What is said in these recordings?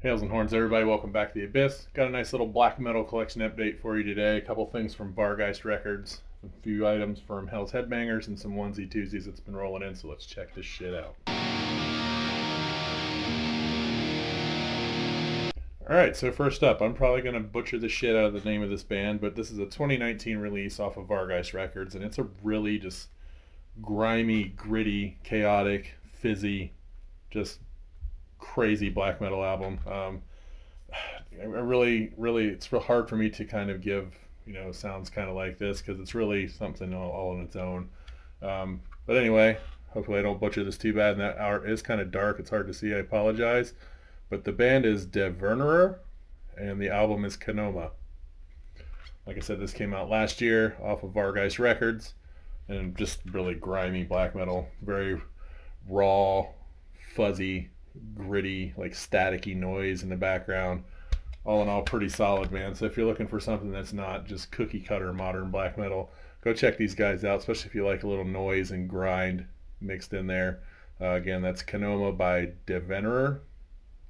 Hails and horns, everybody. Welcome back to the Abyss. Got a nice little black metal collection update for you today. A couple things from Vargeist Records, a few items from Hell's Headbangers, and some onesie twosies that's been rolling in. So let's check this shit out. Alright, so first up, I'm probably going to butcher the shit out of the name of this band, but this is a 2019 release off of Vargeist Records, and it's a really just grimy, gritty, chaotic, fizzy, just crazy black metal album. I really, it's real hard for me to kind of give, sounds kind of like this because it's really something all on its own. But anyway, hopefully I don't butcher this too bad. And that art is kind of dark. It's hard to see. I apologize. But the band is De Vernerer, and the album is Kanoma. Like I said, this came out last year off of Vargeist Records, and just really grimy black metal, very raw, fuzzy, gritty, like staticky noise in the background. All in all, pretty solid, man. So if you're looking for something that's not just cookie cutter modern black metal, go check these guys out, especially if you like a little noise and grind mixed in there. Again, that's Kanoma by De Vernerer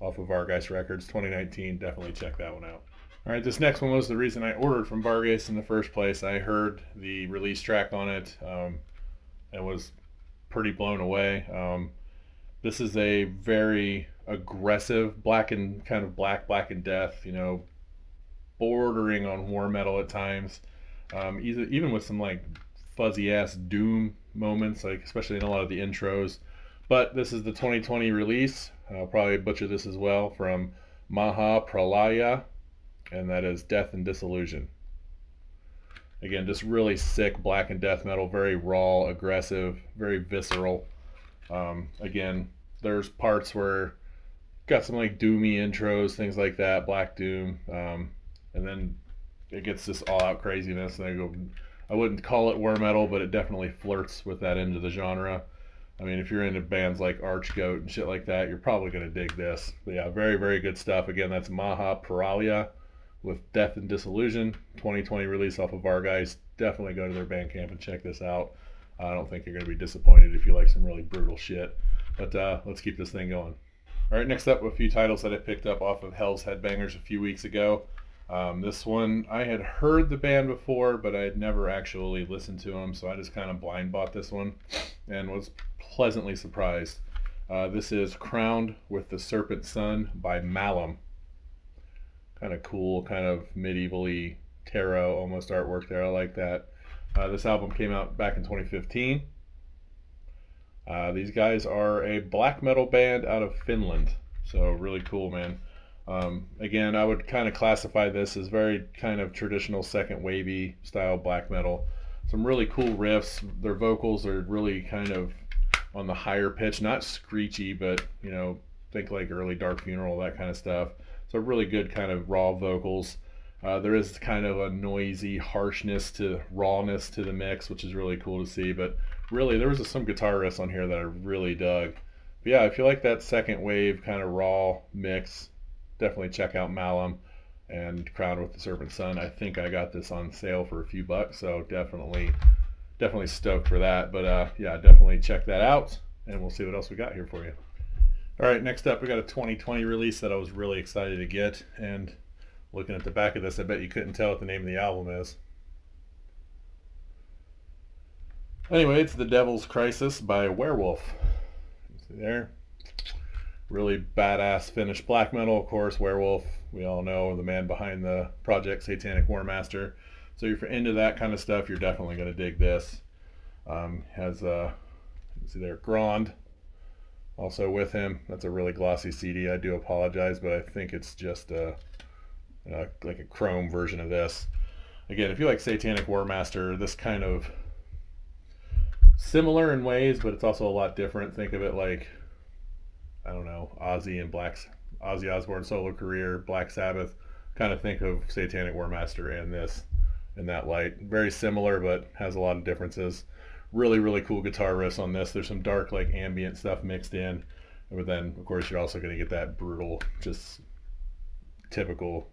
off of Vargeist Records 2019. Definitely check that one out. All right, this next one was the reason I ordered from Vargeist in the first place. I heard the release track on it and was pretty blown away. This is a very aggressive, blackened, kind of Blackened death, bordering on war metal at times. Even with some like fuzzy ass doom moments, like especially in a lot of the intros. But this is the 2020 release. I'll probably butcher this as well, from Maha Pralaya, and that is Death and Disillusion. Again, just really sick blackened death metal, very raw, aggressive, very visceral. Again, there's parts where got some like doomy intros, things like that, black doom, and then it gets this all-out craziness. And I wouldn't call it war metal, but it definitely flirts with that end of the genre. I mean, if you're into bands like Archgoat and shit like that, you're probably going to dig this. But yeah, very, very good stuff. Again, that's Maha Pralaya with Death and Disillusion, 2020 release off of Vargeist. Definitely go to their Bandcamp and check this out. I don't think you're going to be disappointed if you like some really brutal shit. But let's keep this thing going. All right, next up, a few titles that I picked up off of Hell's Headbangers a few weeks ago. This one, I had heard the band before, but I had never actually listened to them, so I just kind of blind bought this one and was pleasantly surprised. This is Crowned with the Serpent Son by Malim. Kind of cool, kind of medieval-y tarot almost artwork there. I like that. This album came out back in 2015. These guys are a black metal band out of Finland, so really cool, man. Again, I would kind of classify this as very kind of traditional second wavy style black metal. Some really cool riffs. Their vocals are really kind of on the higher pitch, not screechy, but think like early Dark Funeral, that kind of stuff. So really good kind of raw vocals. There is kind of a noisy harshness to rawness to the mix, which is really cool to see. But really, there was some guitar riffs on here that I really dug. But yeah, if you like that second wave kind of raw mix, definitely check out Malim and Crowned with the Serpent Son. I think I got this on sale for a few bucks, so definitely stoked for that. But yeah, definitely check that out, and we'll see what else we got here for you. All right, next up, we got a 2020 release that I was really excited to get, and looking at the back of this, I bet you couldn't tell what the name of the album is. Anyway, it's The Devil's Crisis by Werewolf. See there? Really badass Finnish black metal, of course. Werewolf, we all know, the man behind the project Satanic War Master. So if you're into that kind of stuff, you're definitely going to dig this. Has you can see there, Grand also with him. That's a really glossy CD. I do apologize, but I think it's just like a chrome version of this. Again, if you like Satanic War Master, this kind of similar in ways, but it's also a lot different. Think of it like, I don't know, Ozzy Osbourne solo career, Black Sabbath. Kind of think of Satanic War Master and this in that light. Very similar, but has a lot of differences. Really, really cool guitar riffs on this. There's some dark, like ambient stuff mixed in, but then of course you're also going to get that brutal, just typical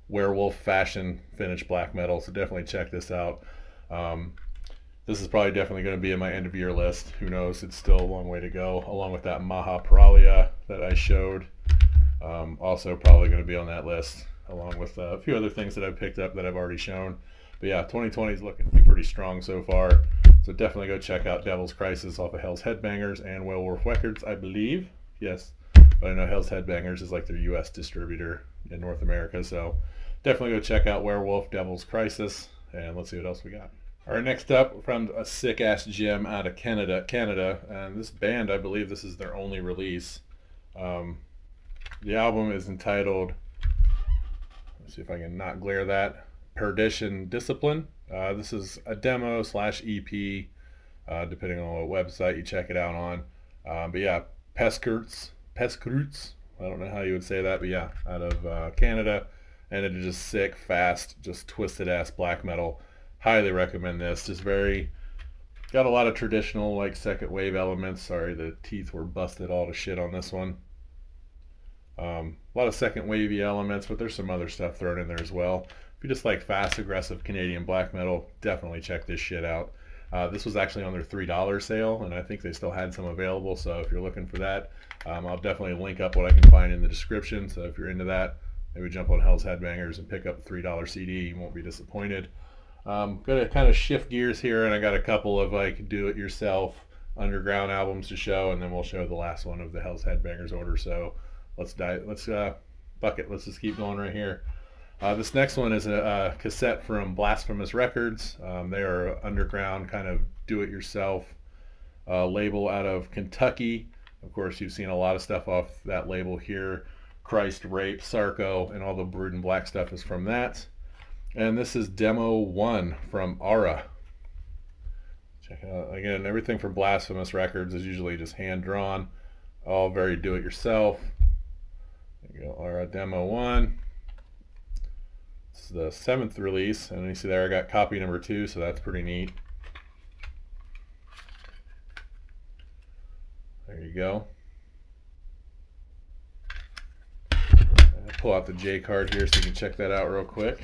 Werewolf fashion Finnish black metal. So definitely check this out. This is probably definitely going to be in my end of year list. Who knows? It's still a long way to go. Along with that Maha Pralaya that I showed. Also probably going to be on that list, along with a few other things that I've picked up that I've already shown. But yeah, 2020 is looking pretty strong so far. So definitely go check out Devil's Crisis off of Hell's Headbangers and Werewolf Records, I believe. Yes, but I know Hell's Headbangers is like their U.S. distributor in North America. So definitely go check out Werewolf, Devil's Crisis, and let's see what else we got. All right, next up, we found a sick-ass gem out of Canada, and this band, I believe this is their only release. The album is entitled, let's see if I can not glare that, Perdition Discipline. This is a demo / EP, depending on what website you check it out on. But yeah, Peskrutz, I don't know how you would say that, but yeah, out of Canada, and it is just sick, fast, just twisted ass black metal. Highly recommend this. Just got a lot of traditional like second wave elements. Sorry, the teeth were busted all to shit on this one. A lot of second wavy elements, but there's some other stuff thrown in there as well. If you just like fast, aggressive Canadian black metal, definitely check this shit out. This was actually on their $3 sale, and I think they still had some available, so if you're looking for that, I'll definitely link up what I can find in the description, so if you're into that, maybe jump on Hell's Headbangers and pick up the $3 CD. You won't be disappointed. Gonna kind of shift gears here, and I got a couple of like do-it-yourself underground albums to show, and then we'll show the last one of the Hell's Headbangers order, so let's just keep going right here. This next one is a cassette from Blasphemous Records. They are underground, kind of do-it-yourself label out of Kentucky. Of course, you've seen a lot of stuff off that label here. Christ, Rape, Sarko, and all the Brood and Black stuff is from that. And this is Demo 1 from Aura. Check it out. Again, everything from Blasphemous Records is usually just hand-drawn. All very do-it-yourself. There you go, Aura Demo 1. This is the 7th release, and you see there I got copy number 2, so that's pretty neat. There you go. I'll pull out the J card here so you can check that out real quick.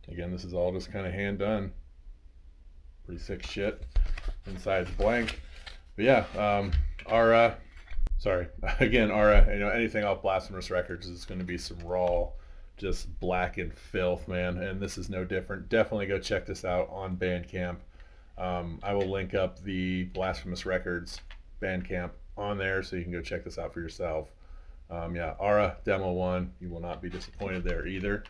Again, this is all just kind of hand done. Pretty sick shit. Inside's blank. But yeah, Aura, anything off Blasphemous Records is going to be some raw, just blackened filth, man, and this is no different. Definitely go check this out on Bandcamp. I will link up the Blasphemous Records Bandcamp on there so you can go check this out for yourself. Yeah, Aura Demo 1, you will not be disappointed there either.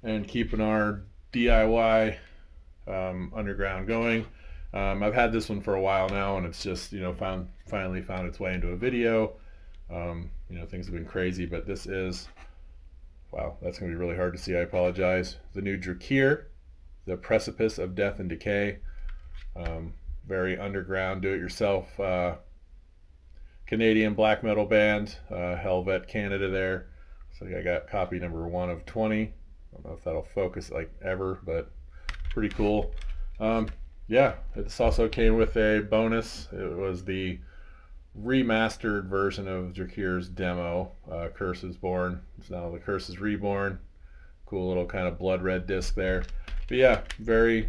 And keeping our DIY underground going. I've had this one for a while now, and it's just finally found its way into a video. Things have been crazy, but this is, wow, that's going to be really hard to see. I apologize. The new Drakir, The Precipice of Death and Decay. Very underground, do-it-yourself Canadian black metal band. Helvet, Canada there. So I got copy number 1 of 20. I don't know if that'll focus like ever, but pretty cool. Yeah, this also came with a bonus. It was the remastered version of Drakir's demo, Curse is Born. It's now the Curse is Reborn. Cool little kind of blood red disc there. But yeah, very,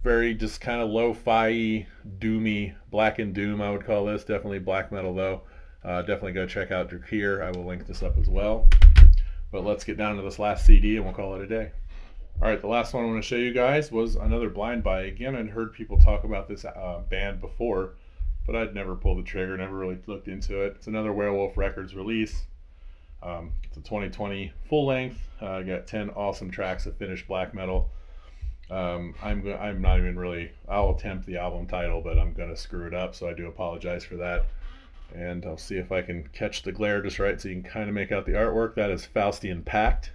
very just kind of lo-fi, doomy, Blackened doom I would call this. Definitely black metal though. Definitely go check out Drakir. I will link this up as well. But let's get down to this last CD and we'll call it a day. Alright, the last one I'm going to show you guys was another blind buy. Again, I'd heard people talk about this band before, but I'd never pulled the trigger, never really looked into it. It's another Werewolf Records release. It's a 2020 full length. I got 10 awesome tracks of finished black metal. I'm not even really, I'll attempt the album title, but I'm going to screw it up, so I do apologize for that. And I'll see if I can catch the glare just right so you can kind of make out the artwork. That is Faustian Pact.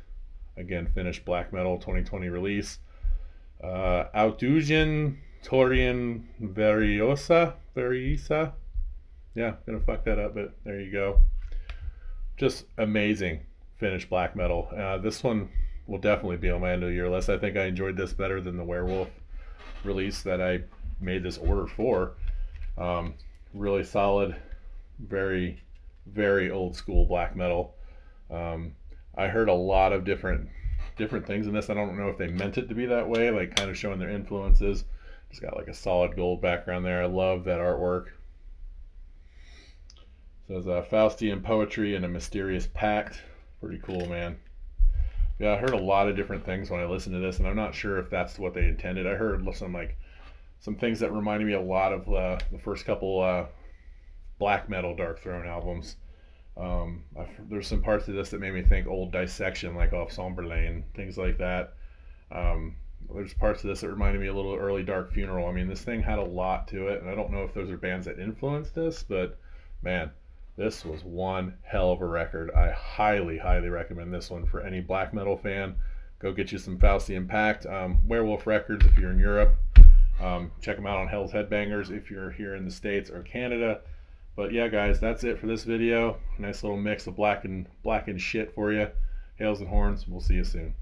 Again, finished black metal 2020 release. Disillusion, Torian Veriosa. Yeah, gonna fuck that up, but there you go. Just amazing finished black metal. This one will definitely be on my end of the year list. I think I enjoyed this better than the Werewolf release that I made this order for. Really solid, very, very old school black metal. I heard a lot of different things in this. I don't know if they meant it to be that way, like kind of showing their influences. Just got like a solid gold background there. I love that artwork. Says Faustian poetry and a mysterious pact. Pretty cool, man. Yeah, I heard a lot of different things when I listened to this, and I'm not sure if that's what they intended. I heard some things that reminded me a lot of the first couple black metal Dark Throne albums. There's some parts of this that made me think old Dissection, like off Somberlane, things like that. There's parts of this that reminded me a little early Dark Funeral. I mean, this thing had a lot to it, and I don't know if those are bands that influenced this, but man, this was one hell of a record. I highly, highly recommend this one for any black metal fan. Go get you some Faustian Pact. Werewolf Records if you're in Europe. Check them out on Hell's Headbangers if you're here in the States or Canada. But yeah, guys, that's it for this video. Nice little mix of blackened shit for you. Hails and horns. We'll see you soon.